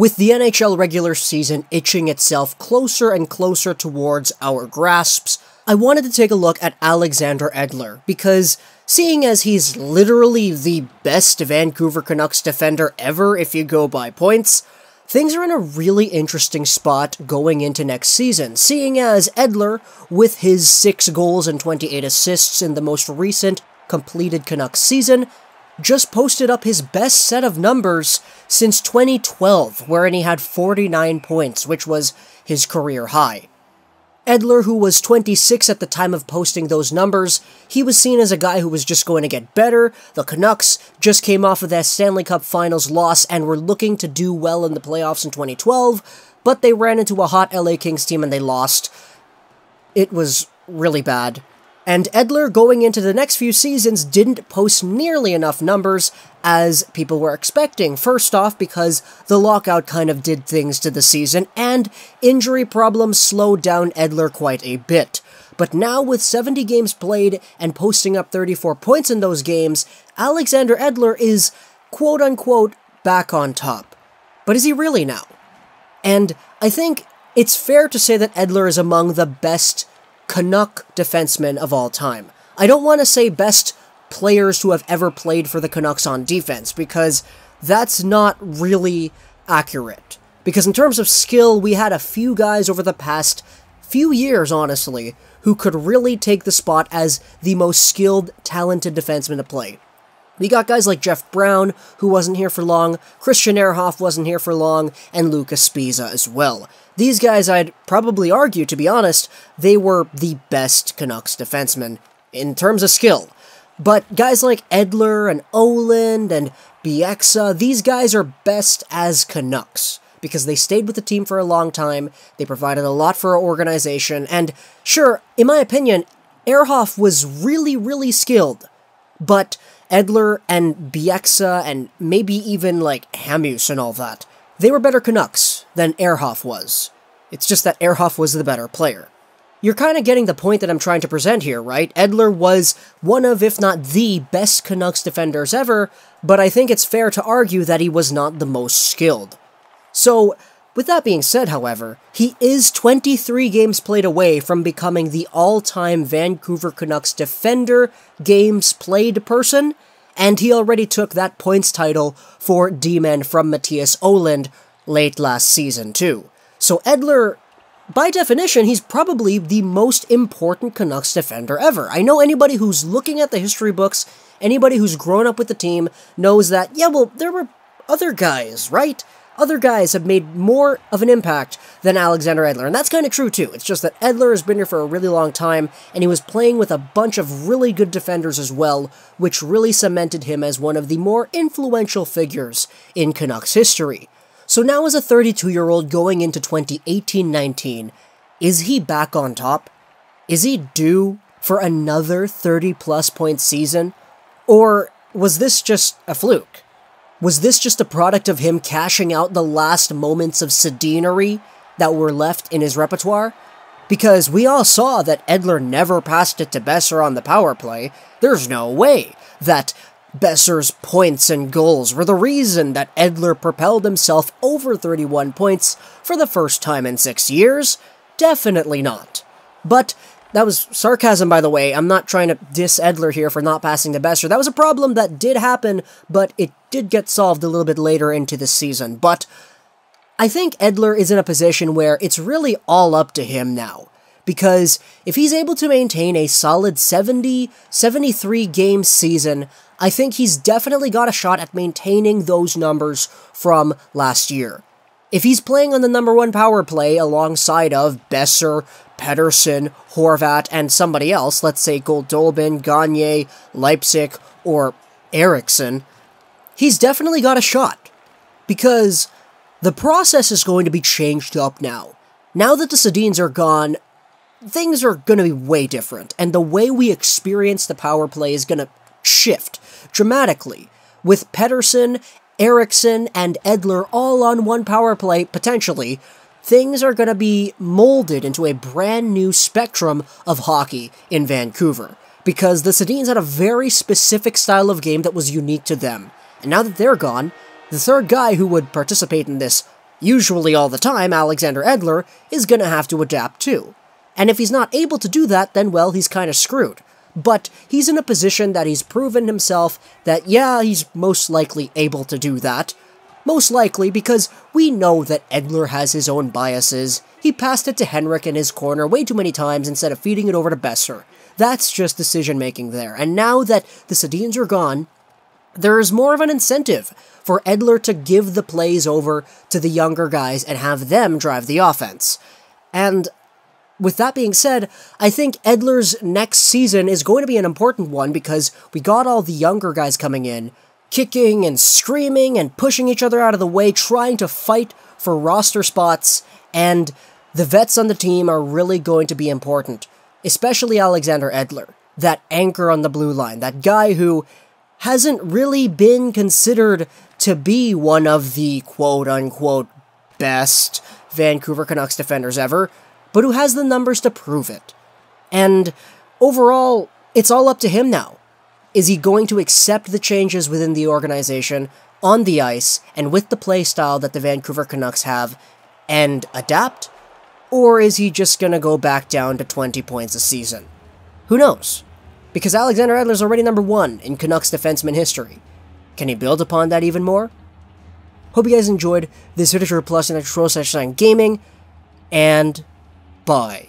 With the NHL regular season itching itself closer and closer towards our grasps, I wanted to take a look at Alexander Edler, because seeing as he's literally the best Vancouver Canucks defender ever if you go by points, things are in a really interesting spot going into next season, seeing as Edler, with his 6 goals and 28 assists in the most recent completed Canucks season, just posted up his best set of numbers since 2012, wherein he had 49 points, which was his career high. Edler, who was 26 at the time of posting those numbers, he was seen as a guy who was just going to get better. The Canucks just came off of that Stanley Cup Finals loss and were looking to do well in the playoffs in 2012, but they ran into a hot LA Kings team and they lost. It was really bad. And Edler, going into the next few seasons, didn't post nearly enough numbers as people were expecting. First off, because the lockout kind of did things to the season, and injury problems slowed down Edler quite a bit. But now, with 70 games played and posting up 34 points in those games, Alexander Edler is, quote-unquote, back on top. But is he really now? And I think it's fair to say that Edler is among the best Canuck defensemen of all time. I don't want to say best players who have ever played for the Canucks on defense, because that's not really accurate. Because in terms of skill, we had a few guys over the past few years, honestly, who could really take the spot as the most skilled, talented defenseman to play. We got guys like Jeff Brown, who wasn't here for long, Christian Ehrhoff wasn't here for long, and Lucas Spiza as well. These guys, I'd probably argue, to be honest, they were the best Canucks defensemen in terms of skill. But guys like Edler and Oland and Bieksa, these guys are best as Canucks, because they stayed with the team for a long time, they provided a lot for our organization, and sure, in my opinion, Ehrhoff was really, really skilled, but Edler and Bieksa and maybe even like Hamus and all that, they were better Canucks than Ehrhoff was. It's just that Ehrhoff was the better player. You're kind of getting the point that I'm trying to present here, right? Edler was one of, if not the best Canucks defenders ever, but I think it's fair to argue that he was not the most skilled. So, with that being said, however, he is 23 games played away from becoming the all-time Vancouver Canucks defender games played person, and he already took that points title for D-Man from Matthias Oland late last season, too. So Edler, by definition, he's probably the most important Canucks defender ever. I know anybody who's looking at the history books, anybody who's grown up with the team, knows that, yeah, well, there were other guys, right? Other guys have made more of an impact than Alexander Edler, and that's kind of true too. It's just that Edler has been here for a really long time, and he was playing with a bunch of really good defenders as well, which really cemented him as one of the more influential figures in Canucks history. So now as a 32-year-old going into 2018-19, is he back on top? Is he due for another 30-plus point season? Or was this just a fluke? Was this just a product of him cashing out the last moments of sedinery that were left in his repertoire? Because we all saw that Edler never passed it to Besser on the power play. There's no way that Besser's points and goals were the reason that Edler propelled himself over 31 points for the first time in 6 years. Definitely not. But that was sarcasm, by the way. I'm not trying to diss Edler here for not passing to Besser. That was a problem that did happen, but it did get solved a little bit later into the season. But I think Edler is in a position where it's really all up to him now. Because if he's able to maintain a solid 73 game season, I think he's definitely got a shot at maintaining those numbers from last year. If he's playing on the #1 power play alongside of Besser, Pettersson, Horvat, and somebody else, let's say Goldolben, Gagne, Leipzig, or Eriksson, he's definitely got a shot. Because the process is going to be changed up now. Now that the Sedins are gone, things are going to be way different, and the way we experience the power play is going to shift dramatically. With Pettersson, Eriksson, and Edler all on one power play, potentially, things are going to be molded into a brand new spectrum of hockey in Vancouver, because the Sedins had a very specific style of game that was unique to them. And now that they're gone, the third guy who would participate in this usually all the time, Alexander Edler is gonna have to adapt too. And if he's not able to do that, then well, he's kinda screwed. But he's in a position that he's proven himself that, yeah, he's most likely able to do that. Most likely because we know that Edler has his own biases. He passed it to Henrik in his corner way too many times instead of feeding it over to Besser. That's just decision-making there. And now that the Sedins are gone, there is more of an incentive for Edler to give the plays over to the younger guys and have them drive the offense. And with that being said, I think Edler's next season is going to be an important one because we got all the younger guys coming in, kicking and screaming and pushing each other out of the way, trying to fight for roster spots, and the vets on the team are really going to be important, especially Alexander Edler, that anchor on the blue line, that guy who hasn't really been considered to be one of the quote-unquote best Vancouver Canucks defenders ever, but who has the numbers to prove it. And overall, it's all up to him now. Is he going to accept the changes within the organization, on the ice, and with the play style that the Vancouver Canucks have, and adapt? Or is he just going to go back down to 20 points a season? Who knows? Because Alexander Edler's already number 1 in Canucks defenseman history. Can he build upon that even more? Hope you guys enjoyed this Swedish Plus and Extra Gaming, and bye.